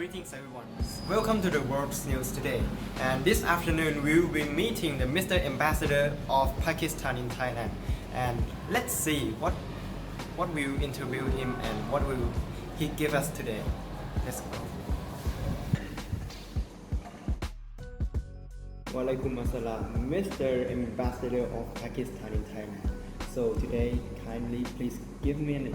Greetings everyone. Welcome to the World's News today. And this afternoon we will be meeting the Mr. Ambassador of Pakistan in Thailand. And let's see what will interview him and what will he give us today. Let's go. Walaikum Assalam, Mr. Ambassador of Pakistan in Thailand. So today, kindly please give me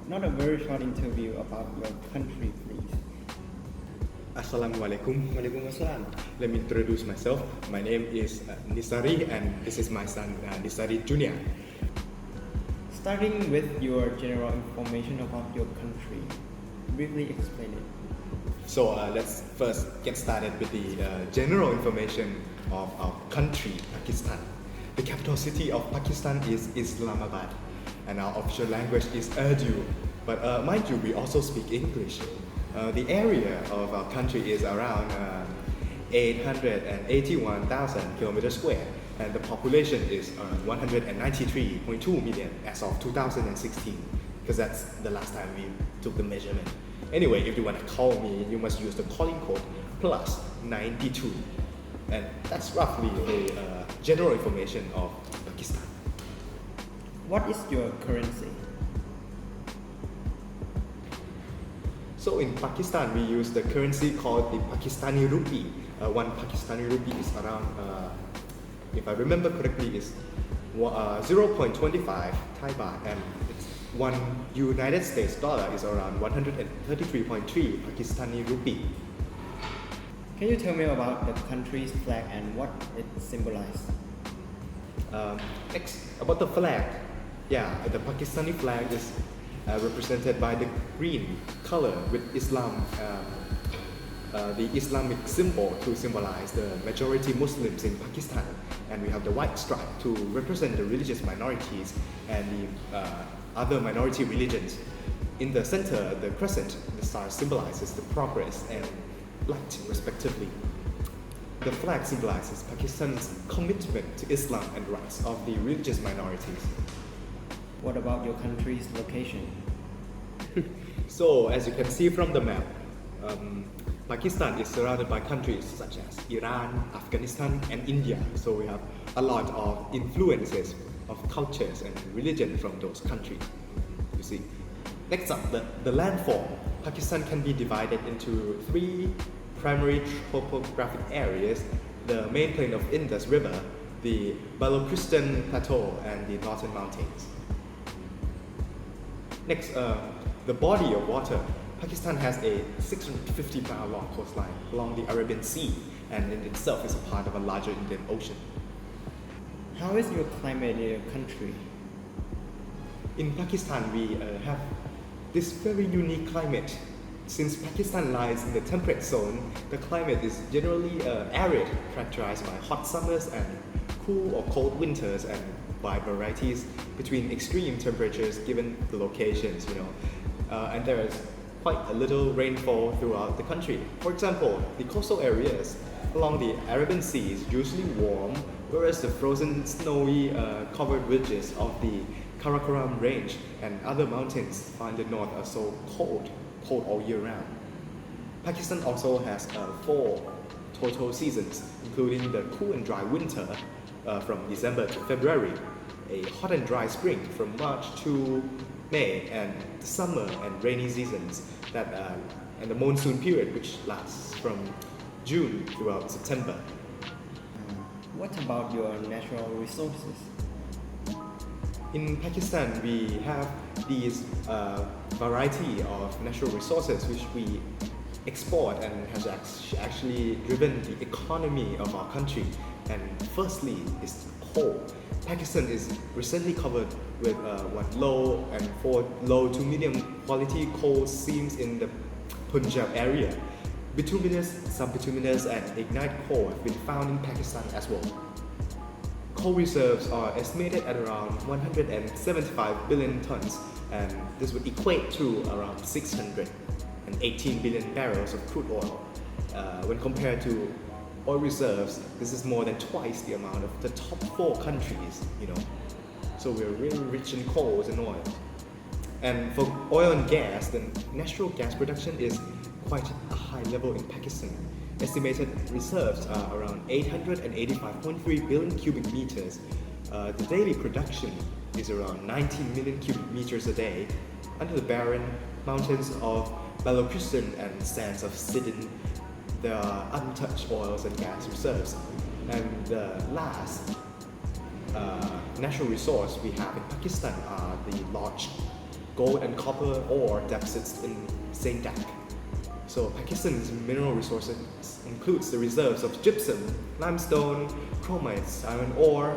not a very short interview about your country, please. Assalamualaikum. Walaikum Assalam. Let me introduce myself. My name is Nisari and this is my son Nisari Jr. Starting with your general information about your country, briefly explain it. So let's first get started with the general information of our country, Pakistan. The capital city of Pakistan is Islamabad and our official language is Urdu. But mind you, we also speak English. The area of our country is around 881,000 kilometers square and the population is 193.2 million as of 2016 because that's the last time we took the measurement. Anyway, if you want to call me, you must use the calling code plus 92 and that's roughly the general information of Pakistan. What is your currency? So in Pakistan, we use the currency called the Pakistani rupee. One Pakistani rupee is around, if I remember correctly, is 0.25 Thai baht, and one United States dollar is around 133.3 Pakistani rupee. Can you tell me about the country's flag and what it symbolizes? Next, about the flag. Yeah, the Pakistani flag is represented by the green color with Islam, the Islamic symbol to symbolize the majority Muslims in Pakistan, and we have the white stripe to represent the religious minorities and the other minority religions. In the center, the crescent, the star symbolizes the progress and light respectively. The flag symbolizes Pakistan's commitment to Islam and rights of the religious minorities. What about your country's location? So, as you can see from the map, Pakistan is surrounded by countries such as Iran, Afghanistan and India. So we have a lot of influences of cultures and religion from those countries, you see. Next up, the landform. Pakistan can be divided into three primary topographic areas: the main plain of Indus River, the Balochistan Plateau and the Northern Mountains. Next, the body of water. Pakistan has a 650-mile long coastline along the Arabian Sea and in itself is a part of a larger Indian Ocean. How is your climate in your country? In Pakistan, we have this very unique climate. Since Pakistan lies in the temperate zone, the climate is generally arid, characterized by hot summers and cool or cold winters and wide varieties between extreme temperatures given the locations, and there is quite a little rainfall throughout the country. For example, the coastal areas along the Arabian Sea is usually warm, whereas the frozen, snowy, covered ridges of the Karakoram Range and other mountains far in the north are so cold all year round. Pakistan also has 4 total seasons, including the cool and dry winter from December to February, a hot and dry spring from March to May, and the summer and rainy seasons and the monsoon period, which lasts from June throughout September. What about your natural resources? In Pakistan, we have these variety of natural resources which we export and has actually driven the economy of our country. And firstly is coal. Pakistan is recently covered with 4 low to medium quality coal seams in the Punjab area. Bituminous, subbituminous and ignite coal have been found in Pakistan as well. Coal reserves are estimated at around 175 billion tons, and this would equate to around 618 billion barrels of crude oil. When compared to oil reserves, this is more than twice the amount of the top 4 countries, So we're really rich in coals and oil. And for oil and gas, the natural gas production is quite a high level in Pakistan. Estimated reserves are around 885.3 billion cubic meters. The daily production is around 19 million cubic meters a day. Under the barren mountains of Balochistan and sands of Sidon, there are untouched oils and gas reserves. And the last natural resource we have in Pakistan are the large gold and copper ore deposits in Saint-Dak. So Pakistan's mineral resources includes the reserves of gypsum, limestone, chromites, iron ore,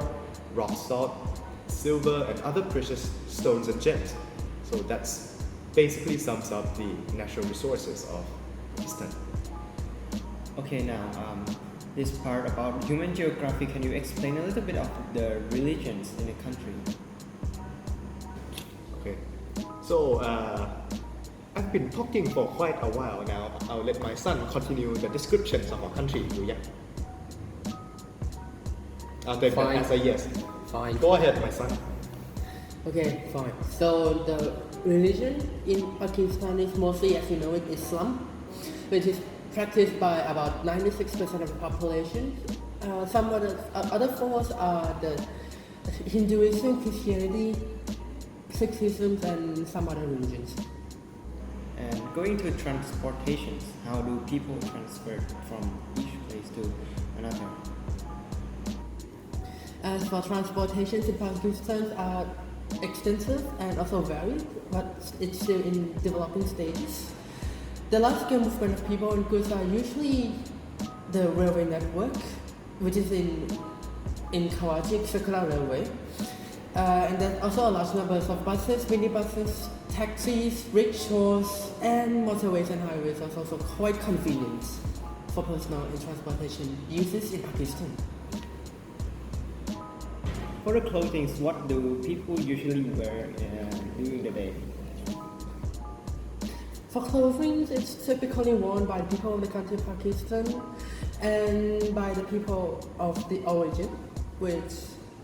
rock salt, silver, and other precious stones and gems. So that's basically sums up the natural resources of Pakistan. Okay, now this part about human geography, can you explain a little bit of the religions in the country? Okay, so I've been talking for quite a while now. I'll let my son continue the descriptions of our country. Yeah. I'll take that Fine. as a yes. Fine. Go ahead, my son. Okay, fine. So the religion in Pakistan is mostly, as you know, Islam, which is practiced by about 96% of the population. Some other forms are the Hinduism, Christianity, Sikhism, and some other religions. And going to transportations, how do people transfer from each place to another? As for transportations in Pakistan are extensive and also varied, but it's still in developing stages. The large-scale movement of people and goods are usually the railway network, which is in Karachi Circular Railway. And there's also a large number of buses, minibuses, taxis, rickshaws, and motorways and highways are also quite convenient for personal and transportation uses in Pakistan. For the clothing, what do people usually wear during the day? For clothing, it's typically worn by the people of the country Pakistan and by the people of the origin, which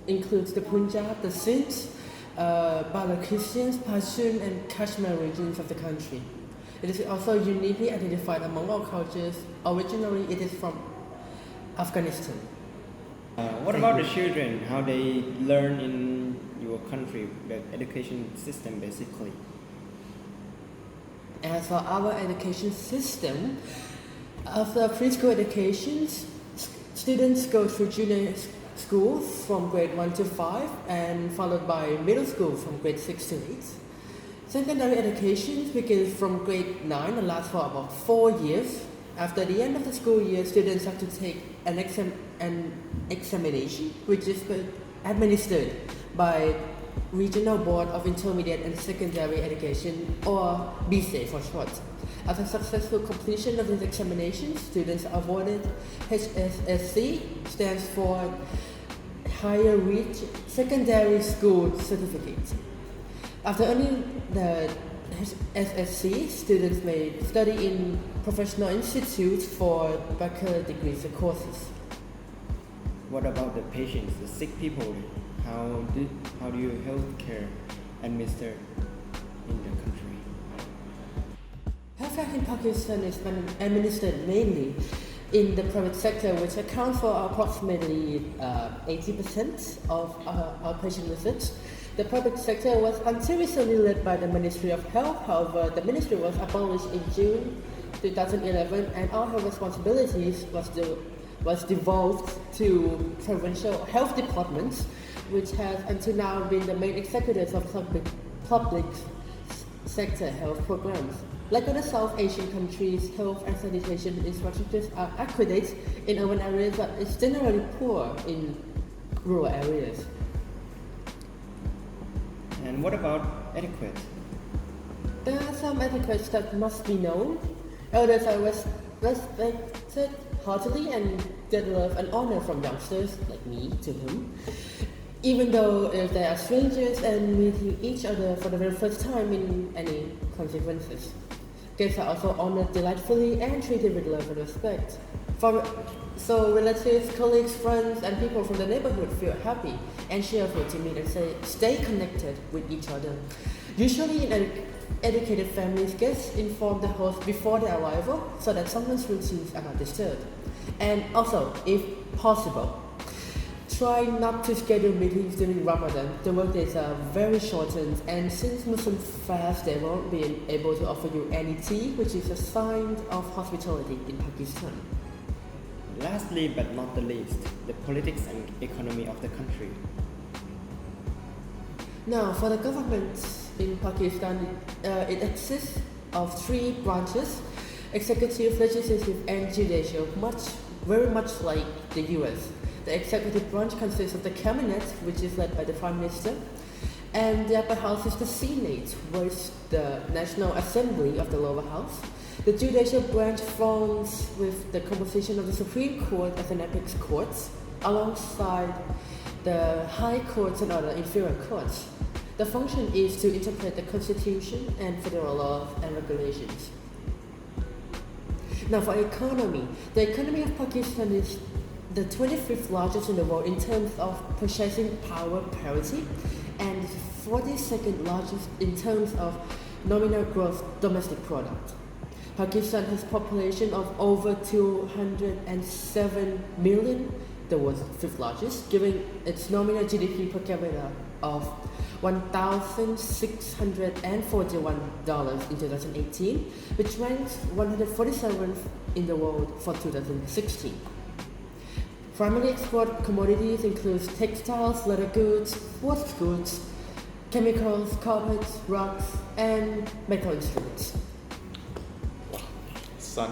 includes the Punjab, the Sindh, Balochistan, Pashtun, and Kashmir regions of the country. It is also uniquely identified among all cultures. Originally, it is from Afghanistan. What about the children? How they learn in your country, the education system basically? As for our education system, after preschool education, students go through junior school from grade 1 to 5 and followed by middle school from grade 6 to 8. Secondary education begins from grade 9 and lasts for about 4 years. After the end of the school year, students have to take an examination which is administered by Regional Board of Intermediate and Secondary Education, or BSE for short. After successful completion of this examination, students are awarded HSSC, stands for Higher Reach Secondary School Certificate. After earning the SSC, students may study in professional institutes for bachelor degrees and courses. What about the patients, the sick people? How do your healthcare administered in the country? Healthcare in Pakistan is administered mainly in the private sector, which accounts for approximately 80% of outpatient visits. The public sector was until recently led by the Ministry of Health. However, the ministry was abolished in June 2011, and all health responsibilities was devolved to provincial health departments, which has until now been the main executors of public sector health programs. Like other South Asian countries, health and sanitation infrastructures are adequate in urban areas, but it's generally poor in rural areas. And what about etiquette? There are some etiquettes that must be known. Elders are respected heartily and get love and honor from youngsters like me to him, even though if they are strangers and meeting each other for the very first time in any consequences. Guests are also honored delightfully and treated with love and respect. So relatives, colleagues, friends, and people from the neighborhood feel happy and cheerful to meet and stay connected with each other. Usually in educated families, guests inform the host before their arrival so that someone's routines are not disturbed. And also, if possible, try not to schedule meetings during Ramadan. The workdays are very shortened, and since Muslims fast, they won't be able to offer you any tea, which is a sign of hospitality in Pakistan. Lastly but not the least, the politics and economy of the country. Now, for the government in Pakistan, it consists of 3 branches: executive, legislative, and judicial, very much like the US. The executive branch consists of the cabinet, which is led by the prime minister, and the upper house is the Senate, where is the National Assembly of the lower house. The judicial branch forms with the composition of the Supreme Court as an apex courts, alongside the high courts and other inferior courts. The function is to interpret the constitution and federal laws and regulations. Now for economy, the economy of Pakistan is the 25th largest in the world in terms of purchasing power parity, and 42nd largest in terms of nominal gross domestic product. Pakistan has a population of over 207 million, the world's 5th largest, giving its nominal GDP per capita of $1,641 in 2018, which ranks 147th in the world for 2016. Primary export commodities include textiles, leather goods, sports goods, chemicals, carpets, rugs, and metal instruments. Son,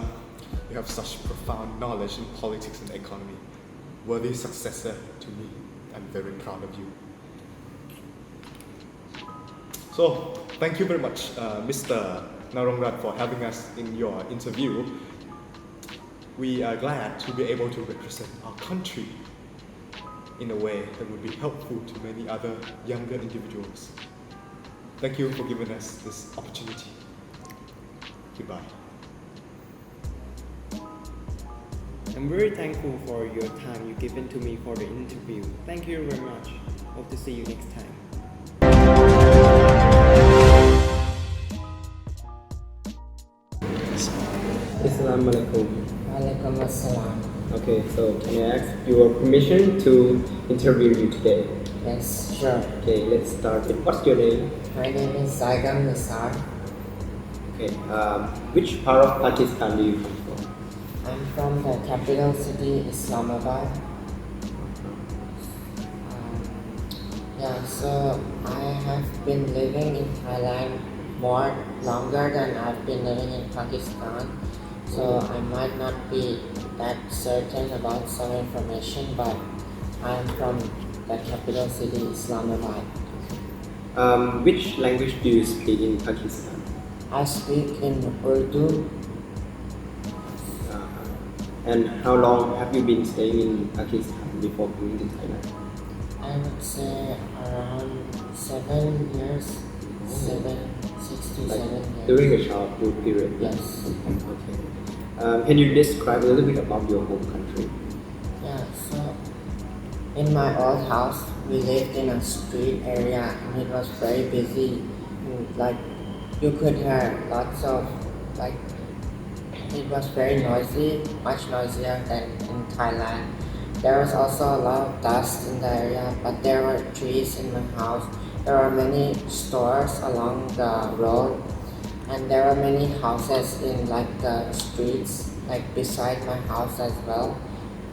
you have such profound knowledge in politics and economy. Worthy successor to me. I'm very proud of you. So, thank you very much, Mr. Narongrath, for having us in your interview. We are glad to be able to represent our country in a way that would be helpful to many other younger individuals. Thank you for giving us this opportunity. Goodbye. I'm very thankful for your time you given to me for the interview. Thank you very much. Hope to see you next time. Assalamu alaikum. Walaikum assalam. Okay, so can I ask your permission to interview you today? Yes, sure. Okay, let's start with what's your name? My name is Zaigam Nisar. Okay, which part of Pakistan do you come from? I'm from the capital city, Islamabad. So I have been living in Thailand longer than I've been living in Pakistan. So I might not be that certain about some information, but I'm from the capital city, Islamabad. Which language do you speak in Pakistan? I speak in Urdu. And how long have you been staying in Pakistan before coming to Thailand? I would say around 7 years, 6 to 7 years. During a childhood period? Yes. Okay. Can you describe a little bit about your home country? Yeah, so in my old house, we lived in a street area and it was very busy. Like you could hear lots of it was very noisy, much noisier than in Thailand. There was also a lot of dust in the area, but there were trees in my house. There were many stores along the road, and there were many houses in the streets, beside my house as well.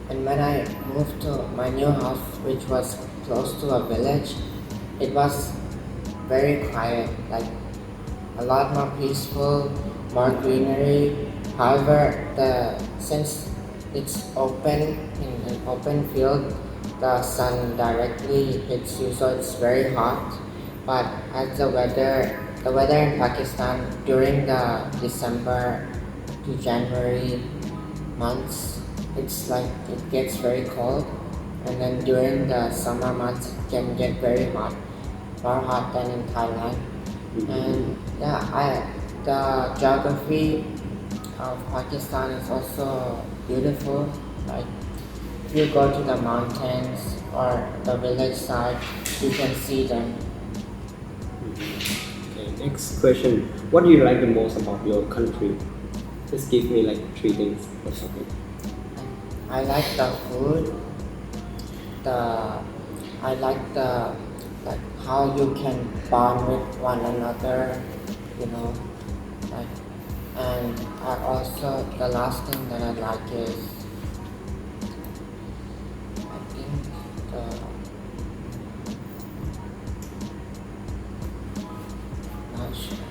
And when I moved to my new house, which was close to a village, it was very quiet, a lot more peaceful, more greenery. However, since it's open in an open field, the sun directly hits you, so it's very hot. But as the weather in Pakistan during the December to January months, it gets very cold, and then during the summer months it can get very hot, more hot than in Thailand. And the geography of Pakistan is also beautiful. Like if you go to the mountains or the village side, you can see them. Okay, next question. What do you like the most about your country? Just give me like 3 things or something. I like the food. I like the like how you can bond with one another, you know. Like, and I also the last thing that I like is I think the not sure.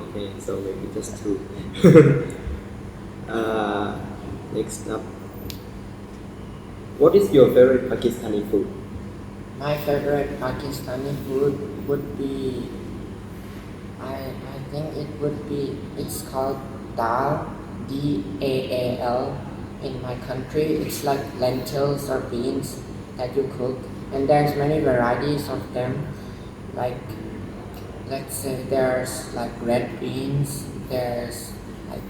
Okay, so maybe just 2. Next up. What is your favorite Pakistani food? My favorite Pakistani food would be I think it would be it's called dal, Daal in my country. It's like lentils or beans that you cook, and there's many varieties of them. Like let's say there's like red beans, there's like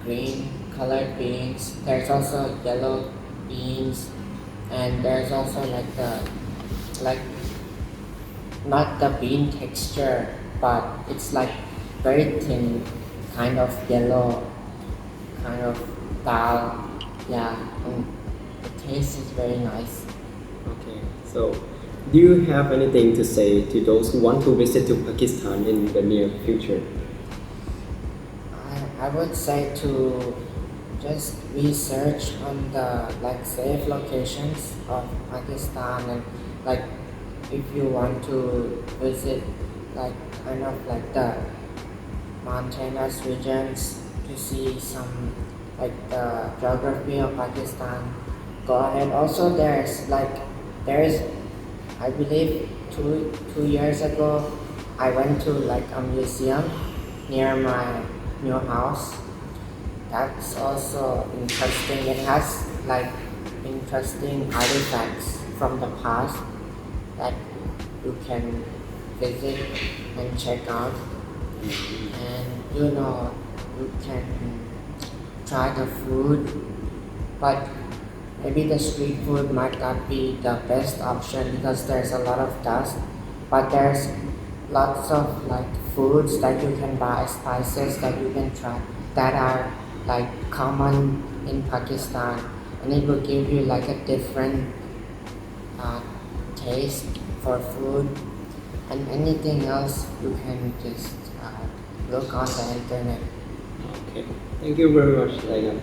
green colored beans, there's also yellow beans, and there's also like not the bean texture, but it's like very thin, kind of yellow, kind of dal. Yeah, and the taste is very nice. Okay, so do you have anything to say to those who want to visit to Pakistan in the near future? I would say to just research on the like safe locations of Pakistan, and like if you want to visit like kind of like the mountainous regions to see some like the geography of Pakistan, go ahead. Also there is I believe two years ago I went to like a museum near my new house. That's also interesting. It has like interesting artifacts from the past that you can visit and check out, and you know you can try the food, but maybe the street food might not be the best option because there's a lot of dust, but there's lots of like foods that you can buy, spices that you can try that are like common in Pakistan, and it will give you like a different uh, taste for food. And anything else you can just look on the internet. Okay, thank you very much, Lagan.